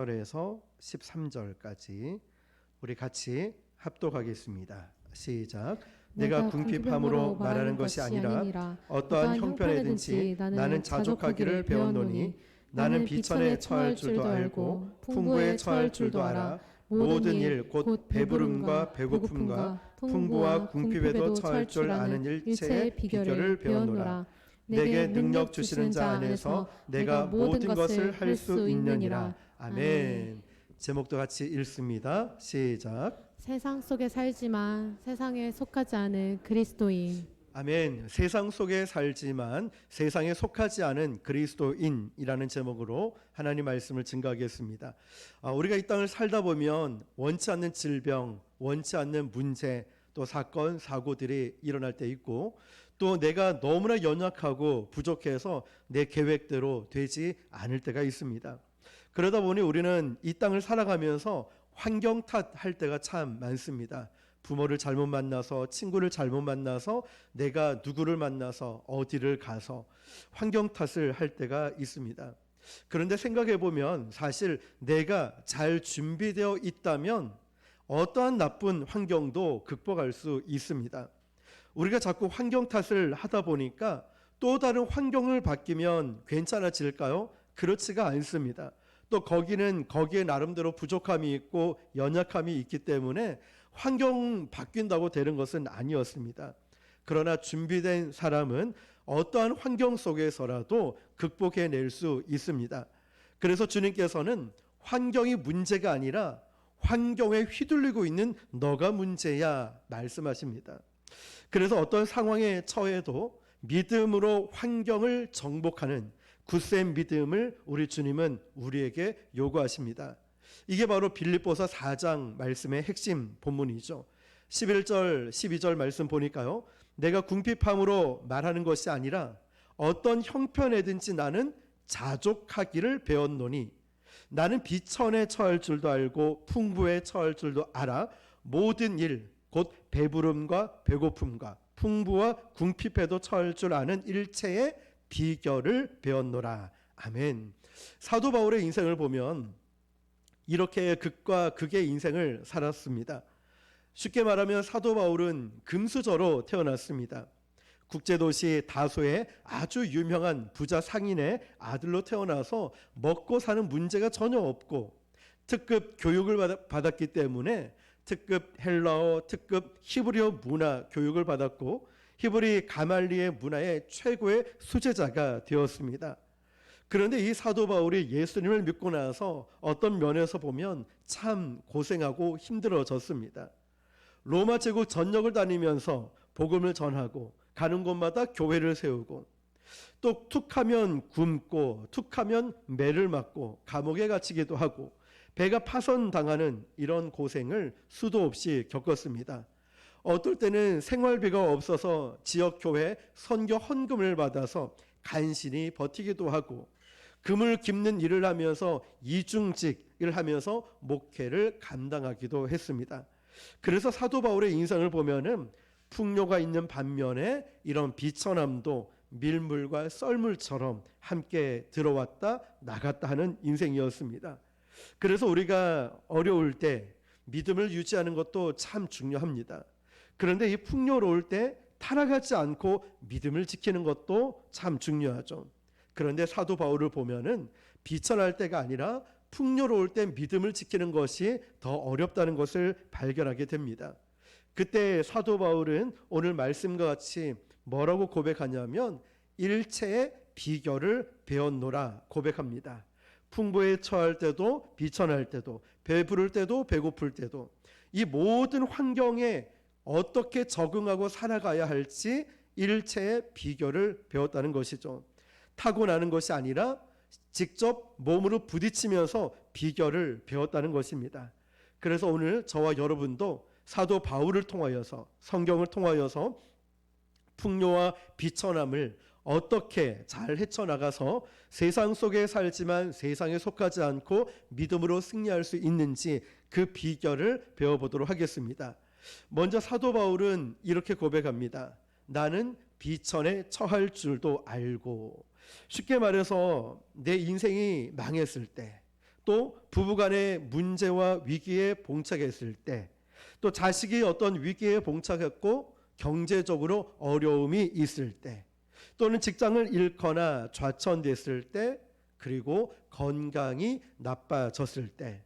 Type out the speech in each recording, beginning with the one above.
절에서 13절까지 우리 같이 합독하겠습니다. 시작. 내가 궁핍함으로 말하는 것이 아니라 어떠한 형편에든지 나는 자족하기를 배웠노니 나는 비천에 처할 줄도 알고 풍부에 처할 줄도 알아 모든 일 곧 배부름과 배고픔과 풍부와 궁핍에도 처할 줄 아는 일체의 비결을 배웠노라. 내게 능력 주시는 자 안에서 내가 모든 것을 할 수 있느니라. 아멘. 제목도 같이 읽습니다. 시작. 세상 속에 살지만 세상에 속하지 않은 그리스도인. 아멘. 세상 속에 살지만 세상에 속하지 않은 그리스도인이라는 제목으로 하나님 말씀을 증거하겠습니다. 우리가 이 땅을 살다 보면 원치 않는 질병, 원치 않는 문제, 또 사건, 사고들이 일어날 때 있고, 또 내가 너무나 연약하고 부족해서 내 계획대로 되지 않을 때가 있습니다. 그러다 보니 우리는 이 땅을 살아가면서 환경 탓할 때가 참 많습니다. 부모를 잘못 만나서, 친구를 잘못 만나서, 내가 누구를 만나서, 어디를 가서 환경 탓을 할 때가 있습니다. 그런데 생각해 보면 사실 내가 잘 준비되어 있다면 어떠한 나쁜 환경도 극복할 수 있습니다. 우리가 자꾸 환경 탓을 하다 보니까 또 다른 환경을 바뀌면 괜찮아질까요? 그렇지가 않습니다. 또 거기는 거기에 나름대로 부족함이 있고 연약함이 있기 때문에 환경 바뀐다고 되는 것은 아니었습니다. 그러나 준비된 사람은 어떠한 환경 속에서라도 극복해낼 수 있습니다. 그래서 주님께서는 환경이 문제가 아니라 환경에 휘둘리고 있는 너가 문제야 말씀하십니다. 그래서 어떤 상황에 처해도 믿음으로 환경을 정복하는 굳센 믿음을 우리 주님은 우리에게 요구하십니다. 이게 바로 빌립보서 4장 말씀의 핵심 본문이죠. 11절 12절 말씀 보니까요, 내가 궁핍함으로 말하는 것이 아니라 어떤 형편에든지 나는 자족하기를 배웠노니 나는 비천에 처할 줄도 알고 풍부에 처할 줄도 알아 모든 일 곧 배부름과 배고픔과 풍부와 궁핍에도 처할 줄 아는 일체의 비결을 배웠노라. 아멘. 사도 바울의 인생을 보면 이렇게 극과 극의 인생을 살았습니다. 쉽게 말하면 사도 바울은 금수저로 태어났습니다. 국제도시 다소의 아주 유명한 부자 상인의 아들로 태어나서 먹고 사는 문제가 전혀 없고 특급 교육을 받았기 때문에 특급 헬라어, 특급 히브리어 문화 교육을 받았고 히브리 가말리의 문화의 최고의 수제자가 되었습니다. 그런데 이 사도 바울이 예수님을 믿고 나서 어떤 면에서 보면 참 고생하고 힘들어졌습니다. 로마 제국 전역을 다니면서 복음을 전하고 가는 곳마다 교회를 세우고 또 툭하면 굶고 툭하면 매를 맞고 감옥에 갇히기도 하고 배가 파손당하는 이런 고생을 수도 없이 겪었습니다. 어떨 때는 생활비가 없어서 지역교회 선교 헌금을 받아서 간신히 버티기도 하고 금을 깁는 일을 하면서 이중직을 하면서 목회를 감당하기도 했습니다. 그래서 사도 바울의 인생을 보면은 풍요가 있는 반면에 이런 비천함도 밀물과 썰물처럼 함께 들어왔다 나갔다 하는 인생이었습니다. 그래서 우리가 어려울 때 믿음을 유지하는 것도 참 중요합니다. 그런데 이 풍요로울 때 타락하지 않고 믿음을 지키는 것도 참 중요하죠. 그런데 사도 바울을 보면은 비천할 때가 아니라 풍요로울 때 믿음을 지키는 것이 더 어렵다는 것을 발견하게 됩니다. 그때 사도 바울은 오늘 말씀과 같이 뭐라고 고백하냐면 일체의 비결을 배웠노라 고백합니다. 풍부에 처할 때도 비천할 때도 배부를 때도 배고플 때도 이 모든 환경에 어떻게 적응하고 살아가야 할지 일체의 비결을 배웠다는 것이죠. 타고나는 것이 아니라 직접 몸으로 부딪히면서 비결을 배웠다는 것입니다. 그래서 오늘 저와 여러분도 사도 바울을 통하여서 성경을 통하여서 풍요와 비천함을 어떻게 잘 헤쳐나가서 세상 속에 살지만 세상에 속하지 않고 믿음으로 승리할 수 있는지 그 비결을 배워보도록 하겠습니다. 먼저 사도 바울은 이렇게 고백합니다. 나는 비천에 처할 줄도 알고. 쉽게 말해서 내 인생이 망했을 때, 또 부부간의 문제와 위기에 봉착했을 때, 또 자식이 어떤 위기에 봉착했고 경제적으로 어려움이 있을 때, 또는 직장을 잃거나 좌천됐을 때, 그리고 건강이 나빠졌을 때,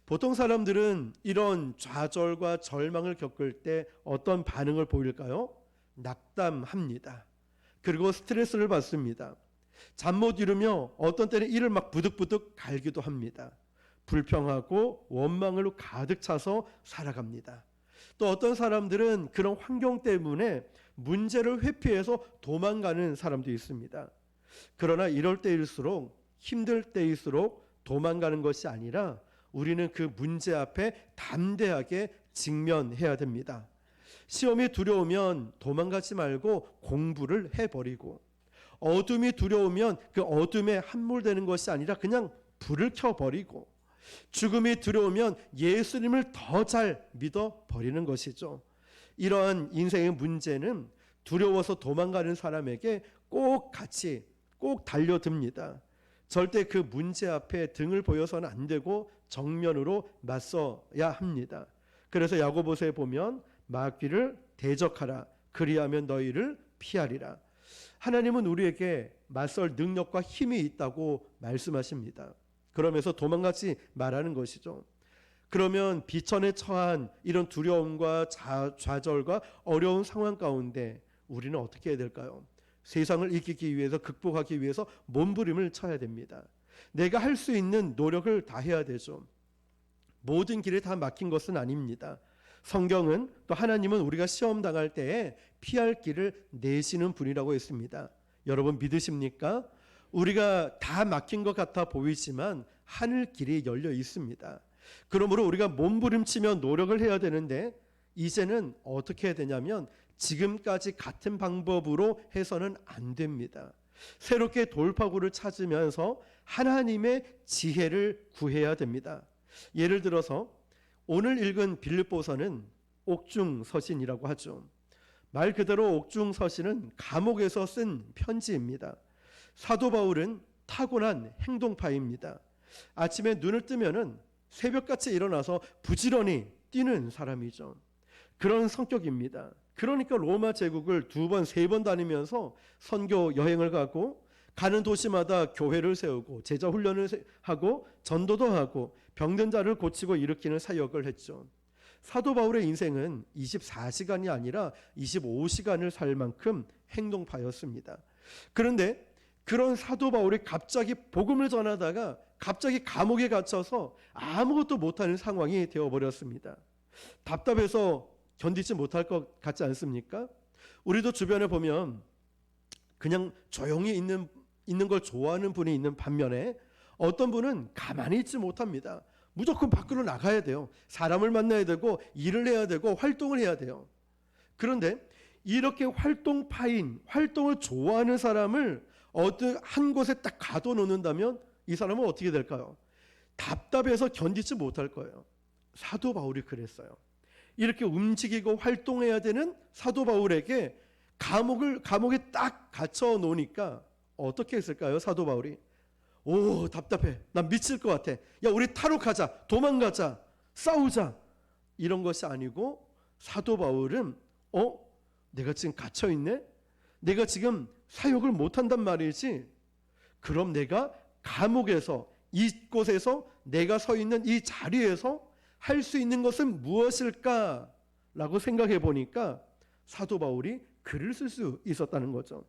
보통 사람들은 이런 좌절과 절망을 겪을 때 어떤 반응을 보일까요? 낙담합니다. 그리고 스트레스를 받습니다. 잠 못 이루며 어떤 때는 이를 막 부득부득 갈기도 합니다. 불평하고 원망으로 가득 차서 살아갑니다. 또 어떤 사람들은 그런 환경 때문에 문제를 회피해서 도망가는 사람도 있습니다. 그러나 이럴 때일수록, 힘들 때일수록 도망가는 것이 아니라 우리는 그 문제 앞에 담대하게 직면해야 됩니다. 시험이 두려우면 도망가지 말고 공부를 해버리고, 어둠이 두려우면 그 어둠에 함몰되는 것이 아니라 그냥 불을 켜버리고, 죽음이 두려우면 예수님을 더 잘 믿어버리는 것이죠. 이러한 인생의 문제는 두려워서 도망가는 사람에게 꼭 달려듭니다. 절대 그 문제 앞에 등을 보여서는 안 되고 정면으로 맞서야 합니다. 그래서 야고보서에 보면 마귀를 대적하라, 그리하면 너희를 피하리라. 하나님은 우리에게 맞설 능력과 힘이 있다고 말씀하십니다. 그러면서 도망가지 말라는 것이죠. 그러면 비천에 처한 이런 두려움과 좌절과 어려운 상황 가운데 우리는 어떻게 해야 될까요? 세상을 이기기 위해서, 극복하기 위해서 몸부림을 쳐야 됩니다. 내가 할 수 있는 노력을 다 해야 되죠. 모든 길에 다 막힌 것은 아닙니다. 성경은, 또 하나님은 우리가 시험 당할 때에 피할 길을 내시는 분이라고 했습니다. 여러분 믿으십니까? 우리가 다 막힌 것 같아 보이지만 하늘 길이 열려 있습니다. 그러므로 우리가 몸부림치며 노력을 해야 되는데, 이제는 어떻게 해야 되냐면 지금까지 같은 방법으로 해서는 안 됩니다. 새롭게 돌파구를 찾으면서 하나님의 지혜를 구해야 됩니다. 예를 들어서 오늘 읽은 빌립보서는 옥중서신이라고 하죠. 말 그대로 옥중서신은 감옥에서 쓴 편지입니다. 사도 바울은 타고난 행동파입니다. 아침에 눈을 뜨면은 새벽같이 일어나서 부지런히 뛰는 사람이죠. 그런 성격입니다. 그러니까 로마 제국을 2번, 3번 다니면서 선교 여행을 가고, 가는 도시마다 교회를 세우고 제자 훈련을 하고 전도도 하고 병든 자를 고치고 일으키는 사역을 했죠. 사도 바울의 인생은 24시간이 아니라 25시간을 살 만큼 행동파였습니다. 그런데 그런 사도 바울이 갑자기 복음을 전하다가 갑자기 감옥에 갇혀서 아무것도 못하는 상황이 되어버렸습니다. 답답해서 견디지 못할 것 같지 않습니까? 우리도 주변에 보면 그냥 조용히 있는 걸 좋아하는 분이 있는 반면에 어떤 분은 가만히 있지 못합니다. 무조건 밖으로 나가야 돼요. 사람을 만나야 되고 일을 해야 되고 활동을 해야 돼요. 그런데 이렇게 활동을 좋아하는 사람을 어느 한 곳에 딱 가둬놓는다면 이 사람은 어떻게 될까요? 답답해서 견디지 못할 거예요. 사도 바울이 그랬어요. 이렇게 움직이고 활동해야 되는 사도 바울에게 감옥에 딱 갇혀 놓으니까 어떻게 했을까요? 사도 바울이 오 답답해, 난 미칠 것 같아, 야 우리 탈옥하자, 도망가자, 싸우자, 이런 것이 아니고 사도 바울은 내가 지금 갇혀 있네, 내가 지금 사역을 못한단 말이지, 그럼 내가 감옥에서, 이곳에서 내가 서 있는 이 자리에서 할 수 있는 것은 무엇일까 라고 생각해 보니까 사도 바울이 글을 쓸 수 있었다는 거죠.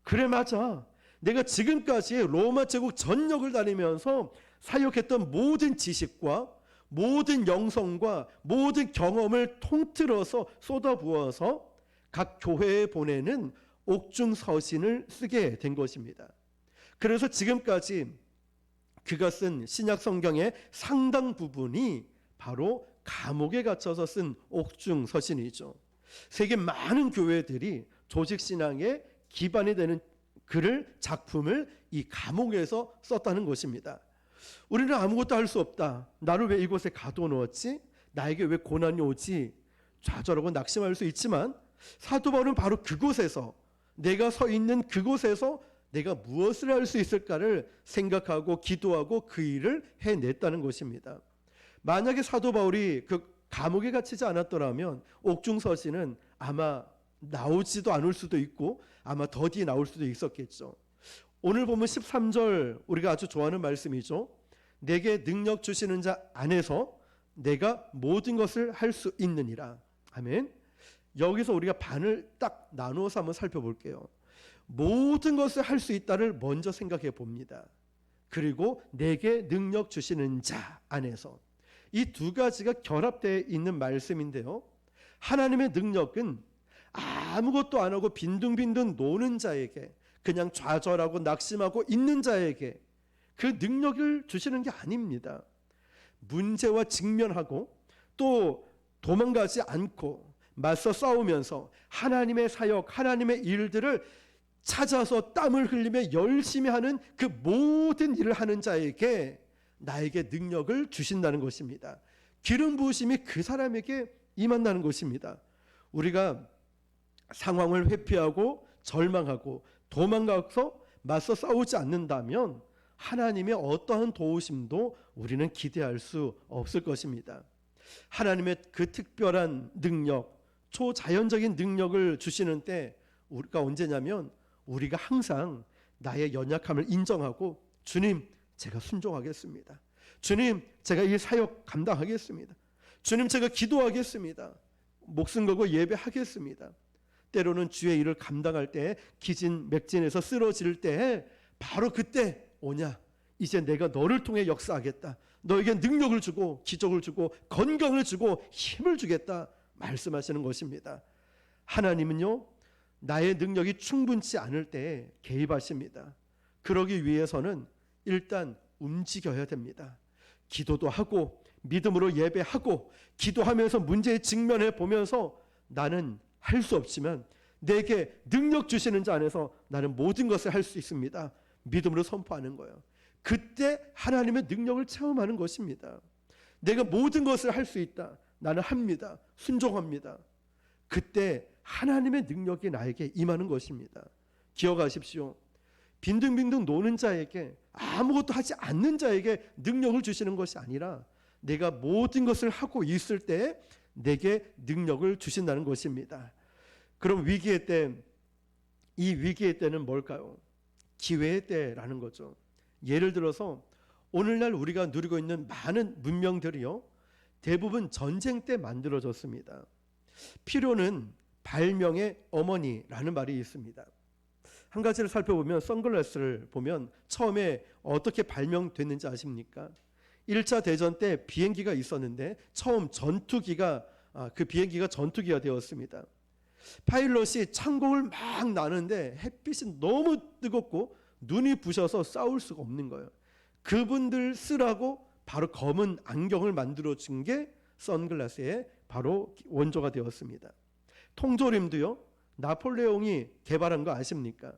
그래 맞아, 내가 지금까지 로마 제국 전역을 다니면서 사역했던 모든 지식과 모든 영성과 모든 경험을 통틀어서 쏟아부어서 각 교회에 보내는 옥중서신을 쓰게 된 것입니다. 그래서 지금까지 그가 쓴 신약 성경의 상당 부분이 바로 감옥에 갇혀서 쓴 옥중서신이죠. 세계 많은 교회들이 조직신앙의 기반이 되는 작품을 이 감옥에서 썼다는 것입니다. 우리는 아무것도 할 수 없다, 나를 왜 이곳에 가둬놓았지, 나에게 왜 고난이 오지, 좌절하고 낙심할 수 있지만 사도 바울은 바로 그곳에서, 내가 서 있는 그곳에서 내가 무엇을 할 수 있을까를 생각하고 기도하고 그 일을 해냈다는 것입니다. 만약에 사도 바울이 그 감옥에 갇히지 않았더라면 옥중서신은 아마 나오지도 않을 수도 있고 아마 더디 나올 수도 있었겠죠. 오늘 보면 13절 우리가 아주 좋아하는 말씀이죠. 내게 능력 주시는 자 안에서 내가 모든 것을 할 수 있느니라. 아멘. 여기서 우리가 반을 딱 나누어서 한번 살펴볼게요. 모든 것을 할 수 있다를 먼저 생각해 봅니다. 그리고 내게 능력 주시는 자 안에서, 이 두 가지가 결합되어 있는 말씀인데요. 하나님의 능력은 아무것도 안 하고 빈둥빈둥 노는 자에게, 그냥 좌절하고 낙심하고 있는 자에게 그 능력을 주시는 게 아닙니다. 문제와 직면하고 또 도망가지 않고 맞서 싸우면서 하나님의 사역, 하나님의 일들을 찾아서 땀을 흘리며 열심히 하는 그 모든 일을 하는 자에게 나에게 능력을 주신다는 것입니다. 기름 부으심이 그 사람에게 임한다는 것입니다. 우리가 상황을 회피하고 절망하고 도망가서 맞서 싸우지 않는다면 하나님의 어떠한 도우심도 우리는 기대할 수 없을 것입니다. 하나님의 그 특별한 능력, 초자연적인 능력을 주시는 때 우리가 언제냐면 우리가 항상 나의 연약함을 인정하고 주님 제가 순종하겠습니다. 주님 제가 이 사역 감당하겠습니다. 주님 제가 기도하겠습니다. 목숨 걸고 예배하겠습니다. 때로는 주의 일을 감당할 때 기진맥진해서 쓰러질 때 바로 그때 오냐, 이제 내가 너를 통해 역사하겠다. 너에게 능력을 주고 기적을 주고 건강을 주고 힘을 주겠다 말씀하시는 것입니다. 하나님은요, 나의 능력이 충분치 않을 때 개입하십니다. 그러기 위해서는 일단 움직여야 됩니다. 기도도 하고 믿음으로 예배하고 기도하면서 문제에 직면해 보면서 나는 할 수 없지만 내게 능력 주시는 자 안에서 나는 모든 것을 할 수 있습니다. 믿음으로 선포하는 거예요. 그때 하나님의 능력을 체험하는 것입니다. 내가 모든 것을 할 수 있다. 나는 합니다. 순종합니다. 그때 하나님의 능력이 나에게 임하는 것입니다. 기억하십시오. 빈둥빈둥 노는 자에게, 아무것도 하지 않는 자에게 능력을 주시는 것이 아니라 내가 모든 것을 하고 있을 때 내게 능력을 주신다는 것입니다. 그럼 위기의 때, 이 위기의 때는 뭘까요? 기회의 때라는 거죠. 예를 들어서 오늘날 우리가 누리고 있는 많은 문명들이요, 대부분 전쟁 때 만들어졌습니다. 필요는 발명의 어머니라는 말이 있습니다. 한 가지를 살펴보면 선글라스를 보면 처음에 어떻게 발명됐는지 아십니까? 1차 대전 때 비행기가 있었는데 처음 그 비행기가 전투기가 되었습니다. 파일럿이 창공을 막 나는데 햇빛이 너무 뜨겁고 눈이 부셔서 싸울 수가 없는 거예요. 그분들 쓰라고 바로 검은 안경을 만들어준 게 선글라스의 바로 원조가 되었습니다. 통조림도요, 나폴레옹이 개발한 거 아십니까?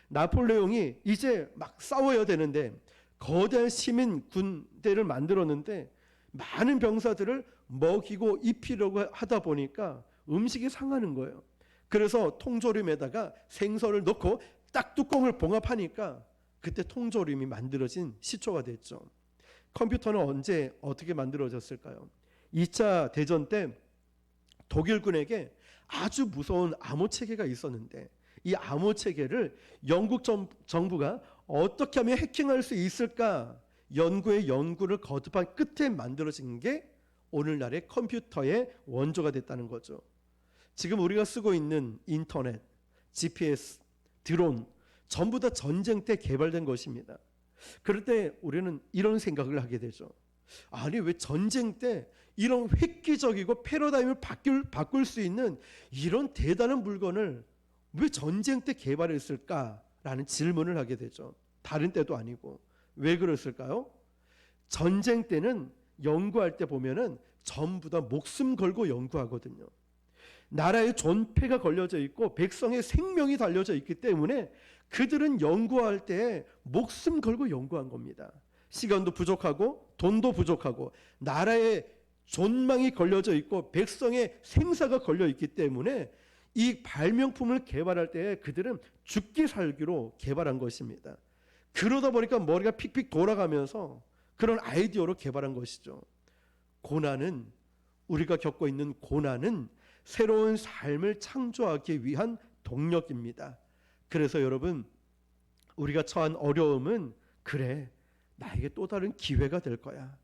나폴레옹이 이제 막 싸워야 되는데 거대한 시민 군대를 만들었는데 많은 병사들을 먹이고 입히려고 하다 보니까 음식이 상하는 거예요. 그래서 통조림에다가 생선을 넣고 딱 뚜껑을 봉합하니까 그때 통조림이 만들어진 시초가 됐죠. 컴퓨터는 언제 어떻게 만들어졌을까요? 2차 대전 때 독일군에게 아주 무서운 암호체계가 있었는데 이 암호체계를 영국 정부가 어떻게 하면 해킹할 수 있을까 연구를 거듭한 끝에 만들어진 게 오늘날의 컴퓨터의 원조가 됐다는 거죠. 지금 우리가 쓰고 있는 인터넷, GPS, 드론 전부 다 전쟁 때 개발된 것입니다. 그럴 때 우리는 이런 생각을 하게 되죠. 아니 왜 전쟁 때 이런 획기적이고 패러다임을 바꿀 수 있는 이런 대단한 물건을 왜 전쟁 때 개발했을까라는 질문을 하게 되죠. 다른 때도 아니고. 왜 그랬을까요? 전쟁 때는 연구할 때 보면은 전부 다 목숨 걸고 연구하거든요. 나라의 존폐가 걸려져 있고 백성의 생명이 달려져 있기 때문에 그들은 연구할 때 목숨 걸고 연구한 겁니다. 시간도 부족하고 돈도 부족하고 나라의 존망이 걸려져 있고 백성의 생사가 걸려 있기 때문에 이 발명품을 개발할 때 그들은 죽기 살기로 개발한 것입니다. 그러다 보니까 머리가 픽픽 돌아가면서 그런 아이디어로 개발한 것이죠. 고난은, 우리가 겪고 있는 고난은 새로운 삶을 창조하기 위한 동력입니다. 그래서 여러분, 우리가 처한 어려움은 그래, 나에게 또 다른 기회가 될 거야.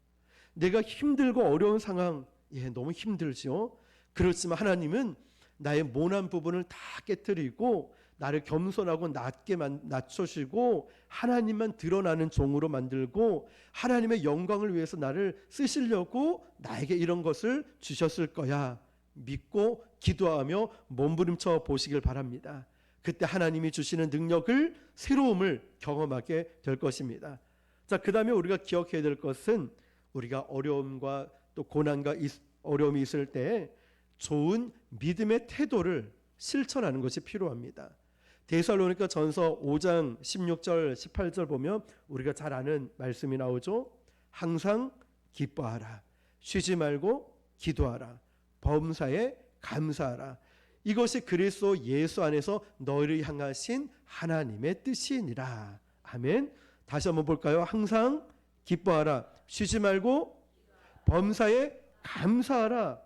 내가 힘들고 어려운 상황, 너무 힘들지요. 그렇지만 하나님은 나의 모난 부분을 다 깨뜨리고 나를 겸손하고 낮게 낮추시고 하나님만 드러나는 종으로 만들고 하나님의 영광을 위해서 나를 쓰시려고 나에게 이런 것을 주셨을 거야. 믿고 기도하며 몸부림쳐 보시길 바랍니다. 그때 하나님이 주시는 능력을, 새로움을 경험하게 될 것입니다. 자, 그 다음에 우리가 기억해야 될 것은 우리가 어려움과 또 고난과 어려움이 있을 때 좋은 믿음의 태도를 실천하는 것이 필요합니다. 데살로니가 전서 5장 16절 18절 보면 우리가 잘 아는 말씀이 나오죠. 항상 기뻐하라, 쉬지 말고 기도하라, 범사에 감사하라. 이것이 그리스도 예수 안에서 너희를 향하신 하나님의 뜻이니라. 아멘. 다시 한번 볼까요? 항상 기뻐하라, 쉬지 말고 범사에 감사하라.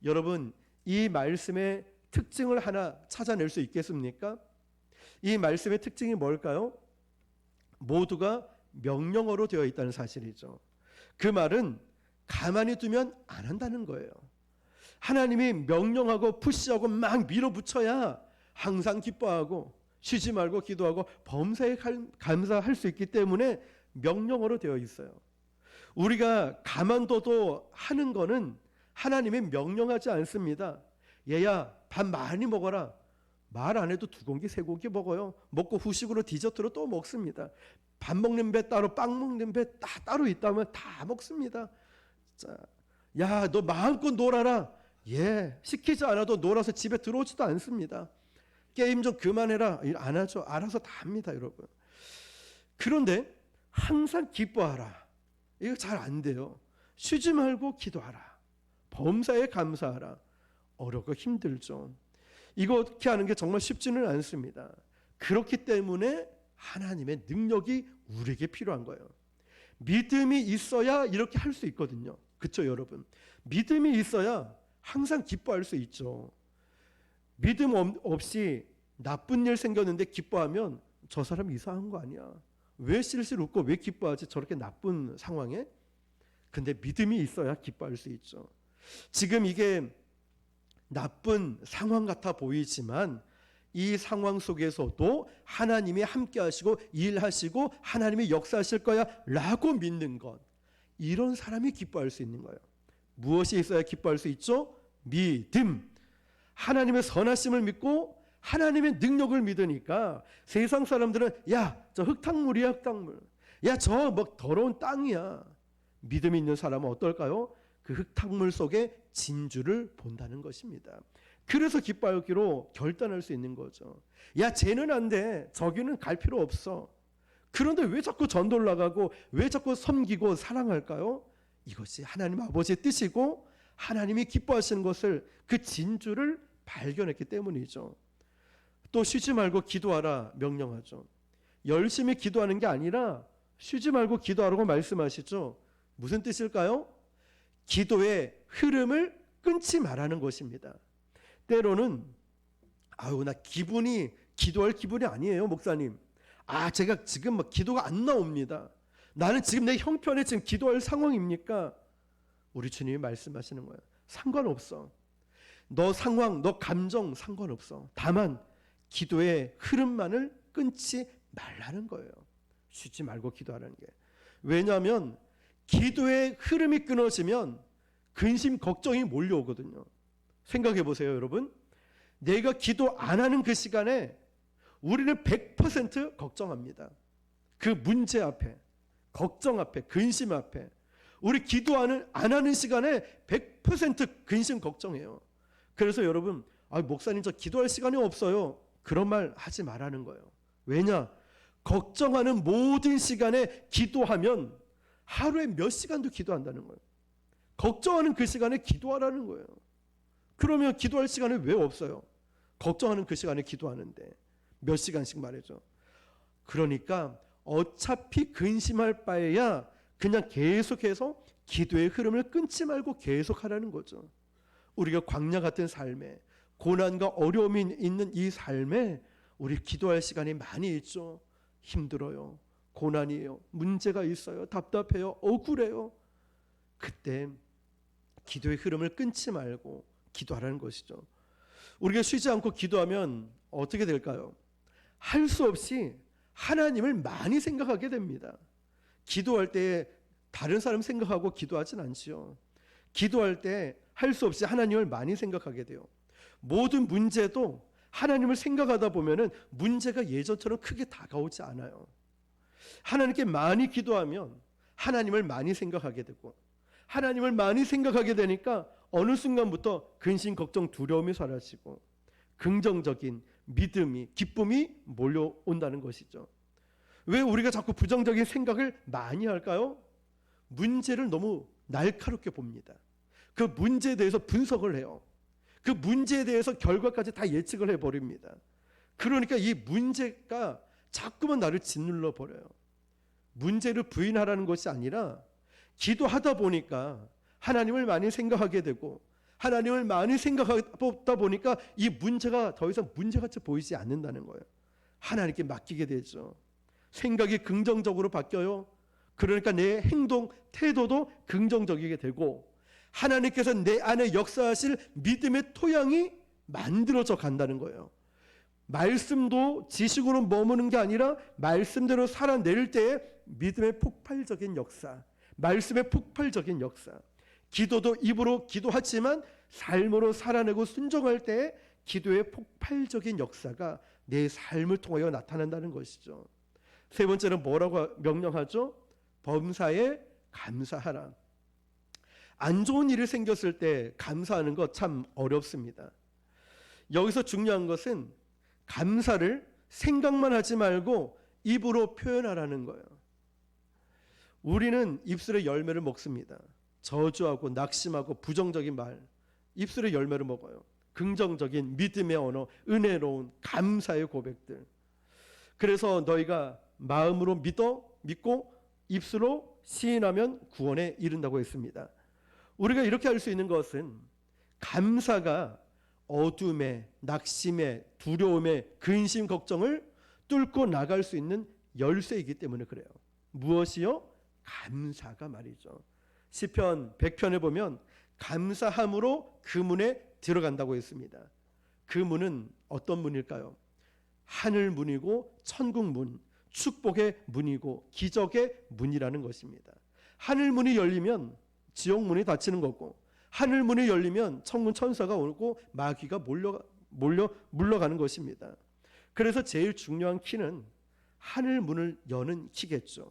여러분, 이 말씀의 특징을 하나 찾아낼 수 있겠습니까? 이 말씀의 특징이 뭘까요? 모두가 명령어로 되어 있다는 사실이죠. 그 말은 가만히 두면 안 한다는 거예요. 하나님이 명령하고 푸시하고 막 밀어붙여야 항상 기뻐하고 쉬지 말고 기도하고 범사에 감사할 수 있기 때문에 명령어로 되어 있어요. 우리가 가만둬도 하는 거는 하나님이 명령하지 않습니다. 얘야, 밥 많이 먹어라. 말 안 해도 2공기 3공기 먹어요. 먹고 후식으로 디저트로 또 먹습니다. 밥 먹는 배 따로, 빵 먹는 배 따로 있다면 다 먹습니다. 자, 야, 너 마음껏 놀아라. 시키지 않아도 놀아서 집에 들어오지도 않습니다. 게임 좀 그만해라. 안 하죠. 알아서 다 합니다, 여러분. 그런데 항상 기뻐하라. 이거 잘 안 돼요. 쉬지 말고 기도하라. 범사에 감사하라. 어렵고 힘들죠. 이렇게 하는 게 정말 쉽지는 않습니다. 그렇기 때문에 하나님의 능력이 우리에게 필요한 거예요. 믿음이 있어야 이렇게 할 수 있거든요. 그렇죠, 여러분? 믿음이 있어야 항상 기뻐할 수 있죠. 믿음 없이 나쁜 일 생겼는데 기뻐하면 저 사람 이상한 거 아니야? 왜 실실 웃고 왜 기뻐하지? 저렇게 나쁜 상황에? 근데 믿음이 있어야 기뻐할 수 있죠. 지금 이게 나쁜 상황 같아 보이지만 이 상황 속에서도 하나님이 함께 하시고 일하시고 하나님이 역사하실 거야 라고 믿는 것, 이런 사람이 기뻐할 수 있는 거예요. 무엇이 있어야 기뻐할 수 있죠? 믿음. 하나님의 선하심을 믿고 하나님의 능력을 믿으니까 세상 사람들은 야, 저 흙탕물이야, 흙탕물. 야, 저 뭐 더러운 땅이야. 믿음 있는 사람은 어떨까요? 그 흙탕물 속에 진주를 본다는 것입니다. 그래서 기뻐하기로 결단할 수 있는 거죠. 야, 쟤는 안 돼. 저기는 갈 필요 없어. 그런데 왜 자꾸 전도를 나가고 왜 자꾸 섬기고 사랑할까요? 이것이 하나님 아버지의 뜻이고 하나님이 기뻐하시는 것을, 그 진주를 발견했기 때문이죠. 또 쉬지 말고 기도하라 명령하죠. 열심히 기도하는 게 아니라 쉬지 말고 기도하라고 말씀하시죠. 무슨 뜻일까요? 기도의 흐름을 끊지 말라는 것입니다. 때로는 나 기도할 기분이 아니에요, 목사님. 제가 지금 막 기도가 안 나옵니다. 나는 지금 내 형편에 지금 기도할 상황입니까? 우리 주님이 말씀하시는 거예요. 상관없어. 너 상황, 너 감정 상관없어. 다만 기도의 흐름만을 끊지 말라는 거예요. 쉬지 말고 기도하라는 게. 왜냐하면 기도의 흐름이 끊어지면 근심, 걱정이 몰려오거든요. 생각해 보세요, 여러분. 내가 기도 안 하는 그 시간에 우리는 100% 걱정합니다. 그 문제 앞에, 걱정 앞에, 근심 앞에. 우리 안 하는 시간에 100% 근심, 걱정해요. 그래서 여러분, 목사님 저 기도할 시간이 없어요. 그런 말 하지 말라는 거예요. 왜냐? 걱정하는 모든 시간에 기도하면 하루에 몇 시간도 기도한다는 거예요. 걱정하는 그 시간에 기도하라는 거예요. 그러면 기도할 시간이 왜 없어요? 걱정하는 그 시간에 기도하는데 몇 시간씩 말이죠. 그러니까 어차피 근심할 바에야 그냥 계속해서 기도의 흐름을 끊지 말고 계속하라는 거죠. 우리가 광야 같은 삶에, 고난과 어려움이 있는 이 삶에 우리 기도할 시간이 많이 있죠. 힘들어요. 고난이에요. 문제가 있어요. 답답해요. 억울해요. 그때 기도의 흐름을 끊지 말고 기도하라는 것이죠. 우리가 쉬지 않고 기도하면 어떻게 될까요? 할 수 없이 하나님을 많이 생각하게 됩니다. 기도할 때 다른 사람 생각하고 기도하진 않지요. 기도할 때 할 수 없이 하나님을 많이 생각하게 돼요. 모든 문제도 하나님을 생각하다 보면은 문제가 예전처럼 크게 다가오지 않아요. 하나님께 많이 기도하면 하나님을 많이 생각하게 되고, 하나님을 많이 생각하게 되니까 어느 순간부터 근심, 걱정, 두려움이 사라지고 긍정적인 믿음이, 기쁨이 몰려온다는 것이죠. 왜 우리가 자꾸 부정적인 생각을 많이 할까요? 문제를 너무 날카롭게 봅니다. 그 문제에 대해서 분석을 해요. 그 문제에 대해서 결과까지 다 예측을 해버립니다. 그러니까 이 문제가 자꾸만 나를 짓눌러 버려요. 문제를 부인하라는 것이 아니라 기도하다 보니까 하나님을 많이 생각하게 되고, 하나님을 많이 생각하다 보니까 이 문제가 더 이상 문제같이 보이지 않는다는 거예요. 하나님께 맡기게 되죠. 생각이 긍정적으로 바뀌어요. 그러니까 내 행동, 태도도 긍정적이게 되고, 하나님께서 내 안에 역사하실 믿음의 토양이 만들어져 간다는 거예요. 말씀도 지식으로 머무는 게 아니라 말씀대로 살아낼 때에 믿음의 폭발적인 역사, 말씀의 폭발적인 역사, 기도도 입으로 기도하지만 삶으로 살아내고 순종할 때에 기도의 폭발적인 역사가 내 삶을 통하여 나타난다는 것이죠. 세 번째는 뭐라고 명령하죠? 범사에 감사하라. 안 좋은 일이 생겼을 때 감사하는 거 참 어렵습니다. 여기서 중요한 것은 감사를 생각만 하지 말고 입으로 표현하라는 거예요. 우리는 입술의 열매를 먹습니다. 저주하고 낙심하고 부정적인 말, 입술의 열매를 먹어요. 긍정적인 믿음의 언어, 은혜로운 감사의 고백들. 그래서 너희가 마음으로 믿고 입술로 시인하면 구원에 이른다고 했습니다. 우리가 이렇게 할 수 있는 것은 감사가 어둠에, 낙심에, 두려움에, 근심, 걱정을 뚫고 나갈 수 있는 열쇠이기 때문에 그래요. 무엇이요? 감사가 말이죠. 시편 100편에 보면 감사함으로 그 문에 들어간다고 했습니다. 그 문은 어떤 문일까요? 하늘 문이고 천국 문, 축복의 문이고 기적의 문이라는 것입니다. 하늘 문이 열리면 지옥 문이 닫히는 거고, 하늘 문이 열리면 천군 천사가 오고 마귀가 물러가는 것입니다. 그래서 제일 중요한 키는 하늘 문을 여는 키겠죠.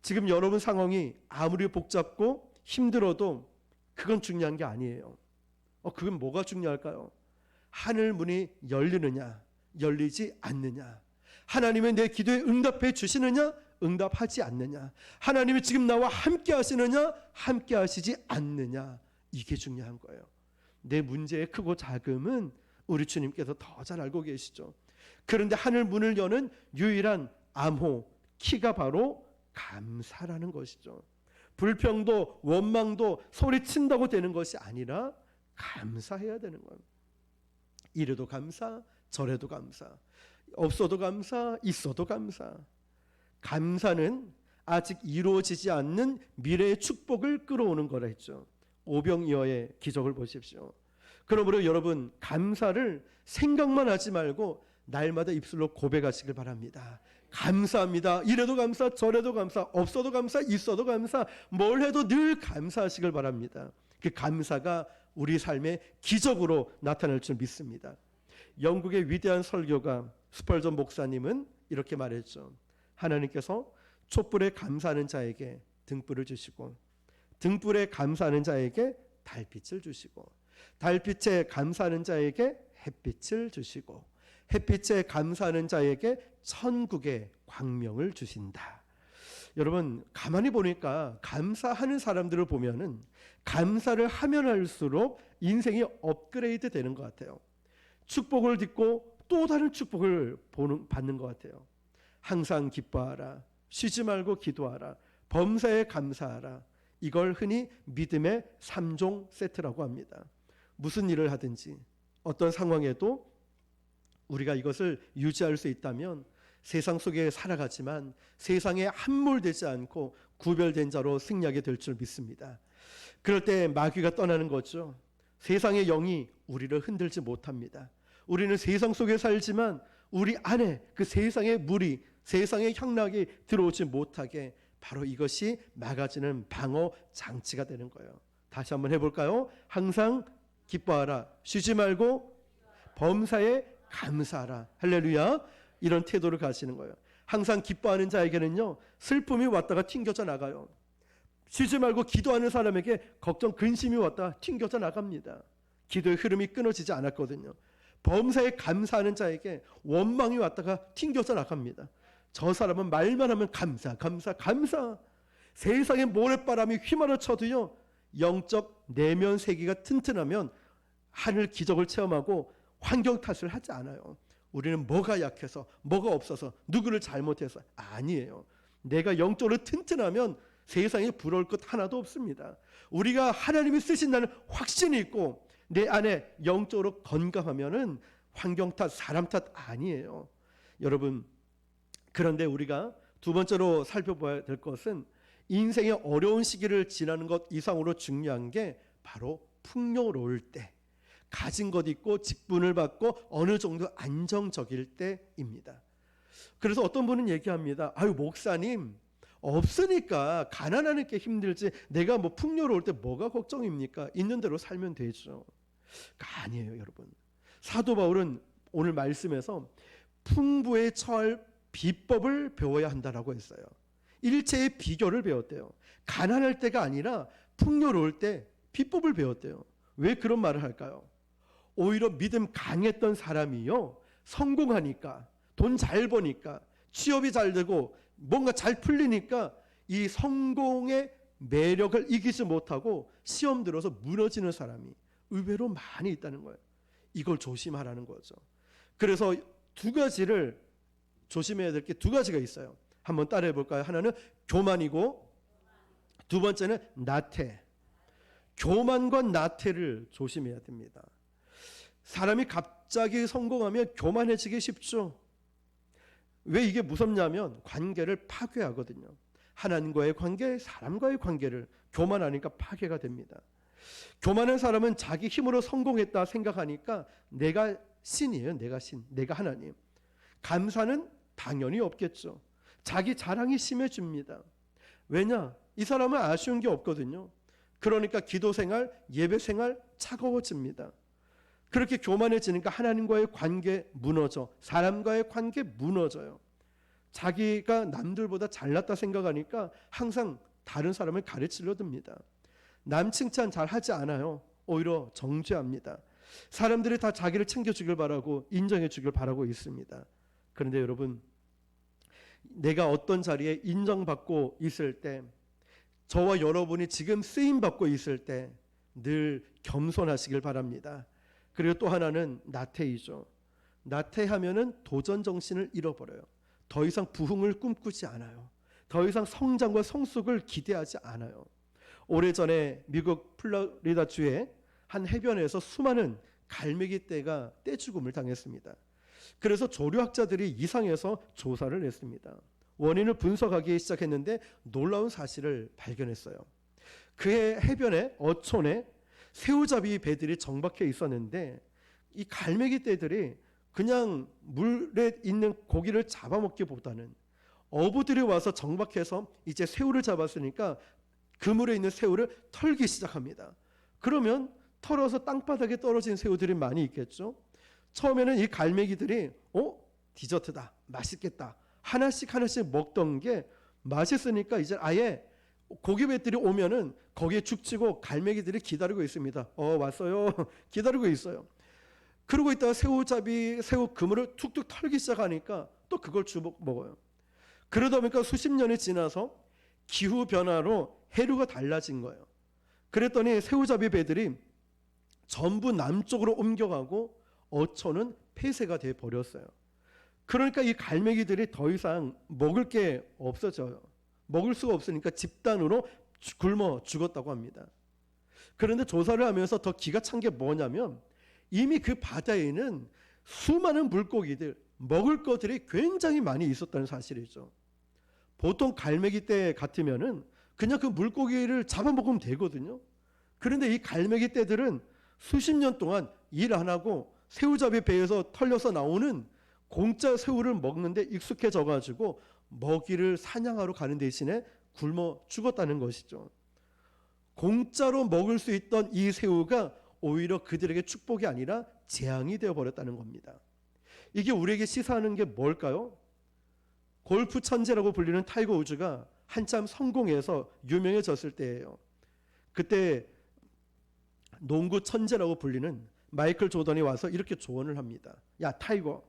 지금 여러분 상황이 아무리 복잡고 힘들어도 그건 중요한 게 아니에요. 그건 뭐가 중요할까요? 하늘 문이 열리느냐, 열리지 않느냐, 하나님의 내 기도에 응답해 주시느냐, 응답하지 않느냐, 하나님이 지금 나와 함께 하시느냐, 함께 하시지 않느냐, 이게 중요한 거예요. 내 문제의 크고 작음은 우리 주님께서 더 잘 알고 계시죠. 그런데 하늘 문을 여는 유일한 암호, 키가 바로 감사라는 것이죠. 불평도 원망도 소리친다고 되는 것이 아니라 감사해야 되는 거예요. 이래도 감사, 저래도 감사, 없어도 감사, 있어도 감사. 감사는 아직 이루어지지 않는 미래의 축복을 끌어오는 거라 했죠. 오병이어의 기적을 보십시오. 그러므로 여러분, 감사를 생각만 하지 말고 날마다 입술로 고백하시길 바랍니다. 감사합니다. 이래도 감사, 저래도 감사, 없어도 감사, 있어도 감사, 뭘 해도 늘 감사하시길 바랍니다. 그 감사가 우리 삶의 기적으로 나타날 줄 믿습니다. 영국의 위대한 설교가 스펄전 목사님은 이렇게 말했죠. 하나님께서 촛불에 감사하는 자에게 등불을 주시고, 등불에 감사하는 자에게 달빛을 주시고, 달빛에 감사하는 자에게 햇빛을 주시고, 햇빛에 감사하는 자에게 천국의 광명을 주신다. 여러분, 가만히 보니까 감사하는 사람들을 보면은 감사를 하면 할수록 인생이 업그레이드 되는 것 같아요. 축복을 듣고 또 다른 축복을 받는 것 같아요. 항상 기뻐하라, 쉬지 말고 기도하라, 범사에 감사하라. 이걸 흔히 믿음의 3종 세트라고 합니다. 무슨 일을 하든지 어떤 상황에도 우리가 이것을 유지할 수 있다면 세상 속에 살아가지만 세상에 함몰되지 않고 구별된 자로 승리하게 될 줄 믿습니다. 그럴 때 마귀가 떠나는 거죠. 세상의 영이 우리를 흔들지 못합니다. 우리는 세상 속에 살지만 우리 안에 그 세상의 무리, 세상의 향락이 들어오지 못하게 바로 이것이 막아지는 방어 장치가 되는 거예요. 다시 한번 해볼까요? 항상 기뻐하라, 쉬지 말고 범사에 감사하라. 할렐루야. 이런 태도를 가지는 거예요. 항상 기뻐하는 자에게는요, 슬픔이 왔다가 튕겨져 나가요. 쉬지 말고 기도하는 사람에게 걱정, 근심이 왔다가 튕겨져 나갑니다. 기도의 흐름이 끊어지지 않았거든요. 범사에 감사하는 자에게 원망이 왔다가 튕겨져 나갑니다. 저 사람은 말만 하면 감사, 감사, 감사. 세상의 모래바람이 휘말아 쳐도요, 영적 내면 세계가 튼튼하면 하늘 기적을 체험하고 환경 탓을 하지 않아요. 우리는 뭐가 약해서, 뭐가 없어서, 누구를 잘못해서 아니에요. 내가 영적으로 튼튼하면 세상에 부러울 것 하나도 없습니다. 우리가 하나님이 쓰신다는 확신이 있고 내 안에 영적으로 건강하면은 환경 탓, 사람 탓 아니에요. 여러분, 그런데 우리가 두 번째로 살펴봐야 될 것은 인생의 어려운 시기를 지나는 것 이상으로 중요한 게 바로 풍요로울 때, 가진 것 있고 직분을 받고 어느 정도 안정적일 때입니다. 그래서 어떤 분은 얘기합니다. 아유, 목사님, 없으니까 가난하는 게 힘들지 내가 뭐 풍요로울 때 뭐가 걱정입니까? 있는 대로 살면 되죠. 아니에요, 여러분. 사도 바울은 오늘 말씀에서 풍부에 처할 비법을 배워야 한다라고 했어요. 일체의 비결을 배웠대요. 가난할 때가 아니라 풍요로울 때 비법을 배웠대요. 왜 그런 말을 할까요? 오히려 믿음 강했던 사람이요, 성공하니까, 돈 잘 버니까, 취업이 잘 되고 뭔가 잘 풀리니까 이 성공의 매력을 이기지 못하고 시험 들어서 무너지는 사람이 의외로 많이 있다는 거예요. 이걸 조심하라는 거죠. 그래서 두 가지를 조심해야 될 게 두 가지가 있어요. 한번 따라해 볼까요? 하나는 교만이고 두 번째는 나태. 교만과 나태를 조심해야 됩니다. 사람이 갑자기 성공하면 교만해지기 쉽죠. 왜 이게 무섭냐면 관계를 파괴하거든요. 하나님과의 관계, 사람과의 관계를 교만하니까 파괴가 됩니다. 교만한 사람은 자기 힘으로 성공했다 생각하니까 내가 신이에요. 내가 신, 내가 하나님. 감사는 당연히 없겠죠. 자기 자랑이 심해집니다. 왜냐? 이 사람은 아쉬운 게 없거든요. 그러니까 기도생활, 예배생활 차가워집니다. 그렇게 교만해지니까 하나님과의 관계 무너져, 사람과의 관계 무너져요. 자기가 남들보다 잘났다 생각하니까 항상 다른 사람을 가르치려 듭니다. 남 칭찬 잘 하지 않아요. 오히려 정죄합니다. 사람들이 다 자기를 챙겨주길 바라고 인정해 주길 바라고 있습니다. 그런데 여러분, 내가 어떤 자리에 인정받고 있을 때, 저와 여러분이 지금 쓰임받고 있을 때 늘 겸손하시길 바랍니다. 그리고 또 하나는 나태이죠. 나태하면은 도전 정신을 잃어버려요. 더 이상 부흥을 꿈꾸지 않아요. 더 이상 성장과 성숙을 기대하지 않아요. 오래전에 미국 플로리다주의 한 해변에서 수많은 갈매기 떼가 떼죽음을 당했습니다. 그래서 조류학자들이 이상해서 조사를 했습니다. 원인을 분석하기 시작했는데 놀라운 사실을 발견했어요. 그의 해변에 어촌에 새우잡이 배들이 정박해 있었는데 이 갈매기 떼들이 그냥 물에 있는 고기를 잡아먹기보다는 어부들이 와서 정박해서 이제 새우를 잡았으니까 그물에 있는 새우를 털기 시작합니다. 그러면 털어서 땅바닥에 떨어진 새우들이 많이 있겠죠. 처음에는 이 갈매기들이 디저트다, 맛있겠다, 하나씩 먹던 게 맛있으니까 이제 아예 고기배들이 오면은 거기에 죽치고 갈매기들이 기다리고 있습니다. 왔어요. 기다리고 있어요. 그러고 있다가 새우 그물을 툭툭 털기 시작하니까 또 그걸 주워 먹어요. 그러다 보니까 수십 년이 지나서 기후 변화로 해류가 달라진 거예요. 그랬더니 새우잡이 배들이 전부 남쪽으로 옮겨가고 어촌은 폐쇄가 돼 버렸어요. 그러니까 이 갈매기들이 더 이상 먹을 게 없어져요. 먹을 수가 없으니까 집단으로 굶어 죽었다고 합니다. 그런데 조사를 하면서 더 기가 찬 게 뭐냐면 이미 그 바다에는 수많은 물고기들, 먹을 것들이 굉장히 많이 있었다는 사실이죠. 보통 갈매기 떼 같으면은 그냥 그 물고기를 잡아먹으면 되거든요. 그런데 이 갈매기 떼들은 수십 년 동안 일 안 하고 새우잡이 배에서 털려서 나오는 공짜 새우를 먹는데 익숙해져 가지고 먹이를 사냥하러 가는 대신에 굶어 죽었다는 것이죠. 공짜로 먹을 수 있던 이 새우가 오히려 그들에게 축복이 아니라 재앙이 되어 버렸다는 겁니다. 이게 우리에게 시사하는 게 뭘까요? 골프 천재라고 불리는 타이거 우즈가 한참 성공해서 유명해졌을 때예요. 그때 농구 천재라고 불리는 마이클 조던이 와서 이렇게 조언을 합니다. 야 타이거,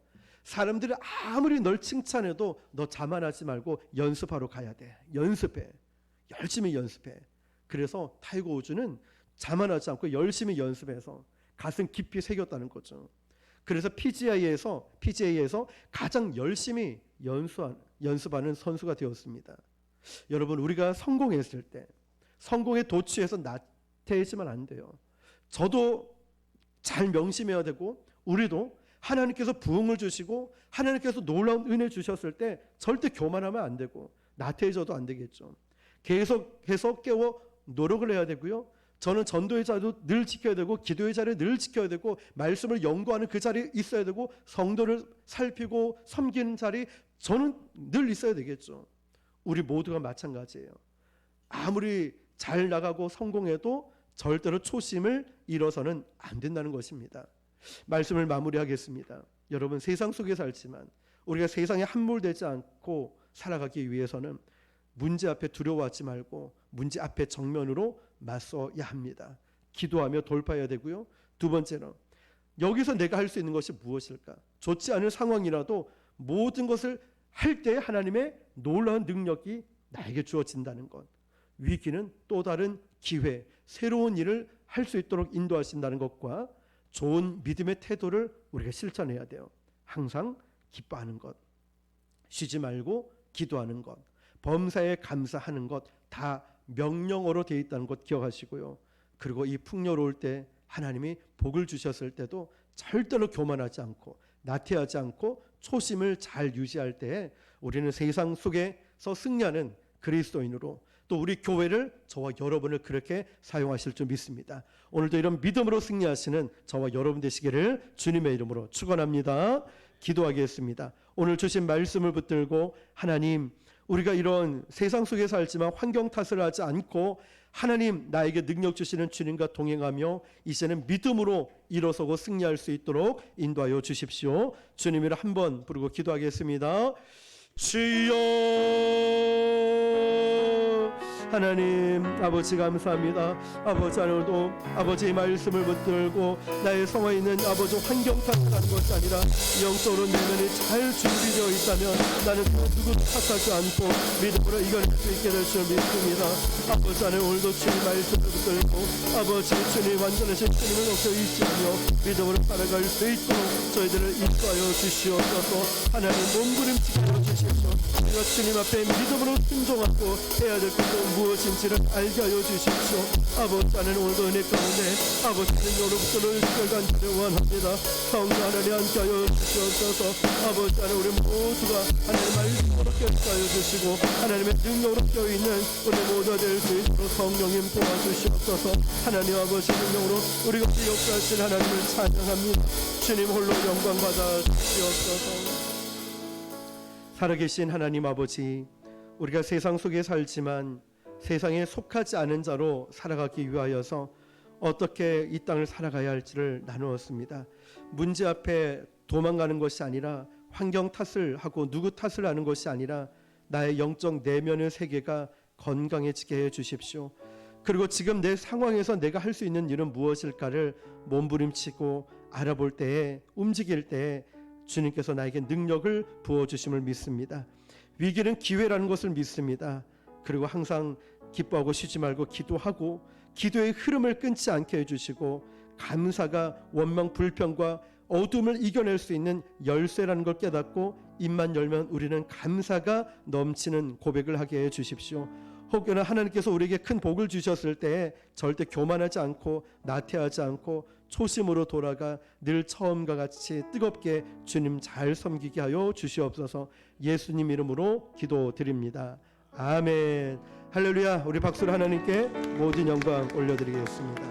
사람들이 아무리 널 칭찬해도 너 자만하지 말고 연습하러 가야 돼. 연습해. 열심히 연습해. 그래서 타이거 우즈는 자만하지 않고 열심히 연습해서 가슴 깊이 새겼다는 거죠. 그래서 PGA에서 가장 열심히 연습하는 선수가 되었습니다. 여러분, 우리가 성공했을 때 성공에 도취해서 나태해지면 안 돼요. 저도 잘 명심해야 되고 우리도 하나님께서 부흥을 주시고 하나님께서 놀라운 은혜 주셨을 때 절대 교만하면 안 되고 나태해져도 안 되겠죠. 계속해서 깨워 노력을 해야 되고요. 저는 전도의 자도 늘 지켜야 되고 기도의 자리를 늘 지켜야 되고 말씀을 연구하는 그 자리에 있어야 되고 성도를 살피고 섬기는 자리 저는 늘 있어야 되겠죠. 우리 모두가 마찬가지예요. 아무리 잘 나가고 성공해도 절대로 초심을 잃어서는 안 된다는 것입니다. 말씀을 마무리하겠습니다. 여러분, 세상 속에 살지만 우리가 세상에 함몰되지 않고 살아가기 위해서는 문제 앞에 두려워하지 말고 문제 앞에 정면으로 맞서야 합니다. 기도하며 돌파해야 되고요. 두 번째로 여기서 내가 할 수 있는 것이 무엇일까? 좋지 않은 상황이라도 모든 것을 할 때 하나님의 놀라운 능력이 나에게 주어진다는 것. 위기는 또 다른 기회, 새로운 일을 할 수 있도록 인도하신다는 것과 좋은 믿음의 태도를 우리가 실천해야 돼요. 항상 기뻐하는 것, 쉬지 말고 기도하는 것, 범사에 감사하는 것, 다 명령어로 되어 있다는 것 기억하시고요. 그리고 이 풍요로울 때 하나님이 복을 주셨을 때도 절대로 교만하지 않고 나태하지 않고 초심을 잘 유지할 때 우리는 세상 속에서 승리하는 그리스도인으로 또 우리 교회를 저와 여러분을 그렇게 사용하실 줄 믿습니다. 오늘도 이런 믿음으로 승리하시는 저와 여러분 되시기를 주님의 이름으로 축원합니다. 기도하겠습니다. 오늘 주신 말씀을 붙들고 하나님, 우리가 이런 세상 속에 살지만 환경 탓을 하지 않고 하나님 나에게 능력 주시는 주님과 동행하며 이제는 믿음으로 일어서고 승리할 수 있도록 인도하여 주십시오. 주님을 한번 부르고 기도하겠습니다. 주여, 하나님 아버지 감사합니다. 아버지, 오늘도 아버지의 말씀을 붙들고 나의 성화에 있는 아버지 환경 탓하는 것이 아니라 영적으로 내면이 잘 준비되어 있다면 나는 누구 탓하지 않고 믿음으로 이겨낼 수 있게 될 줄 믿습니다. 아버지, 오늘도 주님 말씀을 붙들고 아버지 주님 완전하신 주님을 높여 의지하며 믿음으로 살아갈 수 있도록 저희들을 인도하여 주시옵소서. 하나님 몸부림치게 하여 주십시오. 우리가 주님 앞에 믿음으로 순종하고 해야 될 것은 무엇인지를 알게 하여 주십시오. 아버지, 오늘도 은혜 가운데 아버지는 여러분들을 시간간절히 원합니다. 성도 하나님 함께 하여 주시옵소서. 아버지, 우리 모두가 하나님 말씀으로 깨닫게 하여 주시고 하나님의 능력으로 껴있는 우리 모두가 될 수 있도록 성령님 도와주시옵소서. 하나님 아버지 능력으로 우리 가운데 역사하신 하나님을 찬양합니다. 주님 홀로 영광 받아 주시옵소서. 살아계신 하나님 아버지, 우리가 세상 속에 살지만 세상에 속하지 않은 자로 살아가기 위하여서 어떻게 이 땅을 살아가야 할지를 나누었습니다. 문제 앞에 도망가는 것이 아니라 환경 탓을 하고 누구 탓을 하는 것이 아니라 나의 영적 내면의 세계가 건강해지게 해 주십시오. 그리고 지금 내 상황에서 내가 할 수 있는 일은 무엇일까를 몸부림치고 알아볼 때에, 움직일 때에 주님께서 나에게 능력을 부어주심을 믿습니다. 위기는 기회라는 것을 믿습니다. 그리고 항상 기뻐하고 쉬지 말고 기도하고 기도의 흐름을 끊지 않게 해주시고 감사가 원망 불평과 어둠을 이겨낼 수 있는 열쇠라는 걸 깨닫고 입만 열면 우리는 감사가 넘치는 고백을 하게 해 주십시오. 혹여나 하나님께서 우리에게 큰 복을 주셨을 때 절대 교만하지 않고 나태하지 않고 초심으로 돌아가 늘 처음과 같이 뜨겁게 주님 잘 섬기게 하여 주시옵소서. 예수님 이름으로 기도드립니다. 아멘. 할렐루야. 우리 박수로 하나님께 모든 영광 올려드리겠습니다.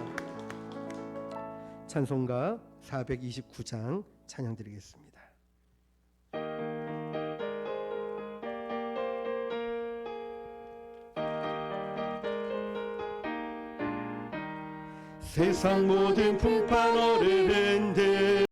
찬송가 429장 찬양 드리겠습니다. 세상 모든 풍파너를 흔들